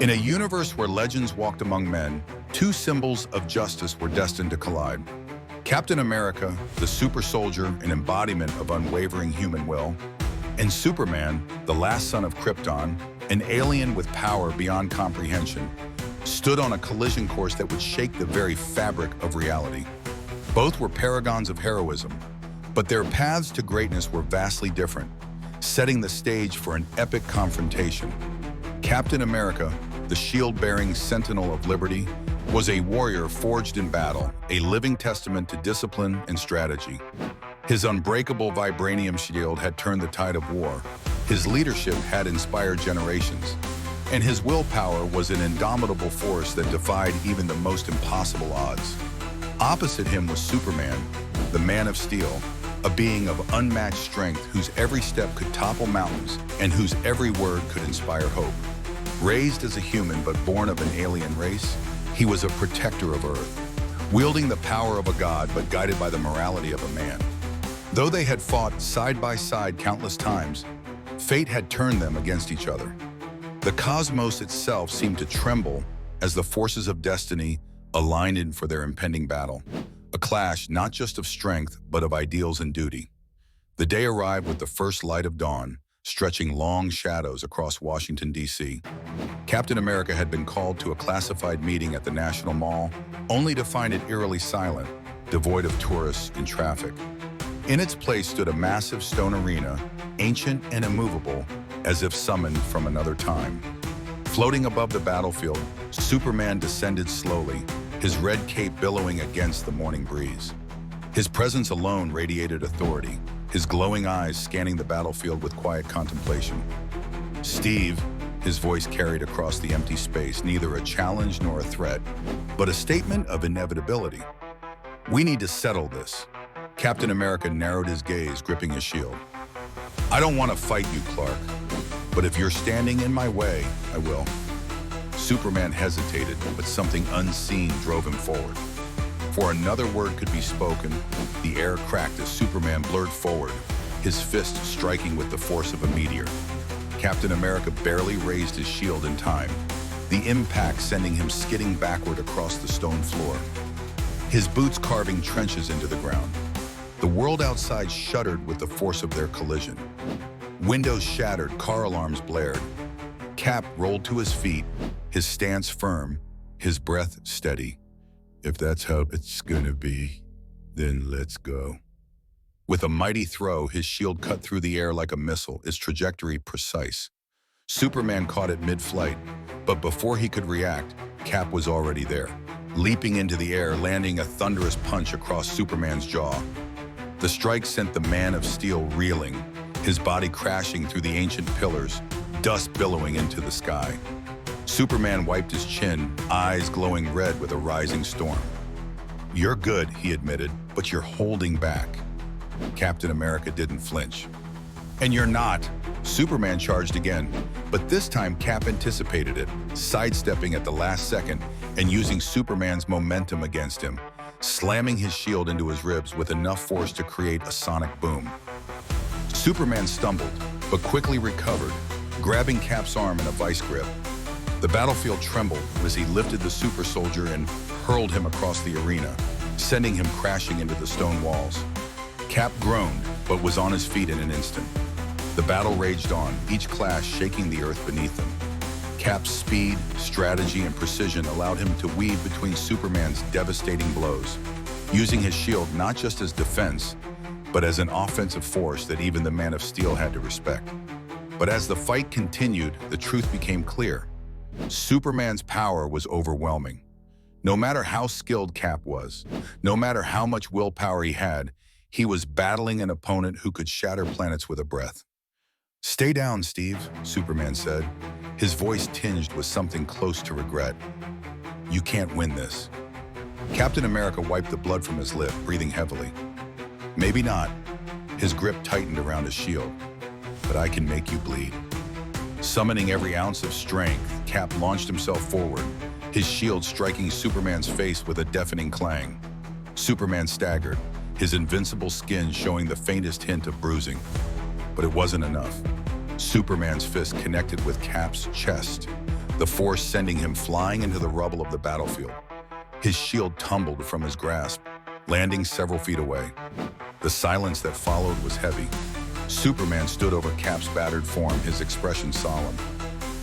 In a universe where legends walked among men, two symbols of justice were destined to collide. Captain America, the super soldier, an embodiment of unwavering human will, and Superman, the last son of Krypton, an alien with power beyond comprehension, stood on a collision course that would shake the very fabric of reality. Both were paragons of heroism, but their paths to greatness were vastly different, setting the stage for an epic confrontation. Captain America, the shield-bearing sentinel of liberty, was a warrior forged in battle, a living testament to discipline and strategy. His unbreakable vibranium shield had turned the tide of war. His leadership had inspired generations, and his willpower was an indomitable force that defied even the most impossible odds. Opposite him was Superman, the Man of Steel, a being of unmatched strength whose every step could topple mountains and whose every word could inspire hope. Raised as a human but born of an alien race, he was a protector of Earth, wielding the power of a god but guided by the morality of a man. Though they had fought side by side countless times, fate had turned them against each other. The cosmos itself seemed to tremble as the forces of destiny aligned in for their impending battle, a clash not just of strength but of ideals and duty. The day arrived with the first light of dawn, stretching long shadows across Washington, D.C. Captain America had been called to a classified meeting at the National Mall, only to find it eerily silent, devoid of tourists and traffic. In its place stood a massive stone arena, ancient and immovable, as if summoned from another time. Floating above the battlefield, Superman descended slowly, his red cape billowing against the morning breeze. His presence alone radiated authority, his glowing eyes scanning the battlefield with quiet contemplation. "Steve," his voice carried across the empty space, neither a challenge nor a threat, but a statement of inevitability. "We need to settle this." Captain America narrowed his gaze, gripping his shield. "I don't want to fight you, Clark, but if you're standing in my way, I will." Superman hesitated, but something unseen drove him forward. Before another word could be spoken, the air cracked as Superman blurred forward, his fist striking with the force of a meteor. Captain America barely raised his shield in time, the impact sending him skidding backward across the stone floor, his boots carving trenches into the ground. The world outside shuddered with the force of their collision. Windows shattered, car alarms blared. Cap rolled to his feet, his stance firm, his breath steady. "If that's how it's gonna be, then let's go." With a mighty throw, his shield cut through the air like a missile, its trajectory precise. Superman caught it mid-flight, but before he could react, Cap was already there, leaping into the air, landing a thunderous punch across Superman's jaw. The strike sent the Man of Steel reeling, his body crashing through the ancient pillars, dust billowing into the sky. Superman wiped his chin, eyes glowing red with a rising storm. "You're good," he admitted, "but you're holding back." Captain America didn't flinch. "And you're not." Superman charged again, but this time Cap anticipated it, sidestepping at the last second and using Superman's momentum against him, slamming his shield into his ribs with enough force to create a sonic boom. Superman stumbled, but quickly recovered, grabbing Cap's arm in a vice grip. The battlefield trembled as he lifted the super soldier and hurled him across the arena, sending him crashing into the stone walls. Cap groaned, but was on his feet in an instant. The battle raged on, each clash shaking the earth beneath them. Cap's speed, strategy, and precision allowed him to weave between Superman's devastating blows, using his shield not just as defense, but as an offensive force that even the Man of Steel had to respect. But as the fight continued, the truth became clear. Superman's power was overwhelming. No matter how skilled Cap was, no matter how much willpower he had, he was battling an opponent who could shatter planets with a breath. "Stay down, Steve," Superman said, his voice tinged with something close to regret. "You can't win this." Captain America wiped the blood from his lip, breathing heavily. "Maybe not." His grip tightened around his shield. "But I can make you bleed." Summoning every ounce of strength, Cap launched himself forward, his shield striking Superman's face with a deafening clang. Superman staggered, his invincible skin showing the faintest hint of bruising. But it wasn't enough. Superman's fist connected with Cap's chest, the force sending him flying into the rubble of the battlefield. His shield tumbled from his grasp, landing several feet away. The silence that followed was heavy. Superman stood over Cap's battered form, his expression solemn.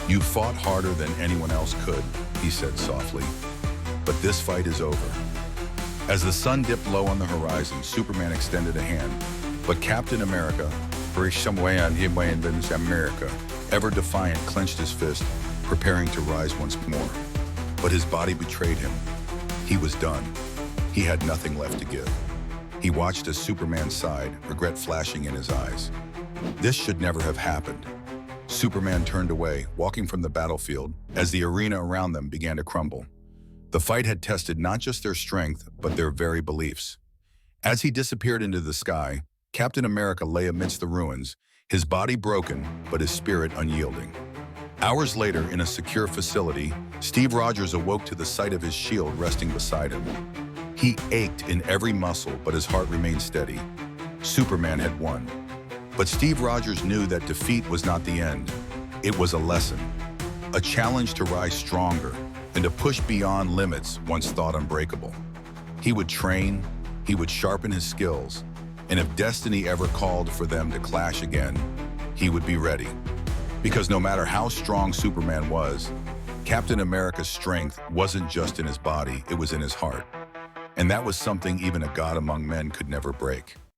"You fought harder than anyone else could," he said softly. "But this fight is over." As the sun dipped low on the horizon, Superman extended a hand. But Captain America, ever defiant, clenched his fist, preparing to rise once more. But his body betrayed him. He was done. He had nothing left to give. He watched as Superman sighed, regret flashing in his eyes. This should never have happened. Superman turned away, walking from the battlefield, as the arena around them began to crumble. The fight had tested not just their strength, but their very beliefs. As he disappeared into the sky, Captain America lay amidst the ruins, his body broken, but his spirit unyielding. Hours later, in a secure facility, Steve Rogers awoke to the sight of his shield resting beside him. He ached in every muscle, but his heart remained steady. Superman had won. But Steve Rogers knew that defeat was not the end. It was a lesson, a challenge to rise stronger and to push beyond limits once thought unbreakable. He would train, he would sharpen his skills, and if destiny ever called for them to clash again, he would be ready. Because no matter how strong Superman was, Captain America's strength wasn't just in his body, it was in his heart. And that was something even a god among men could never break.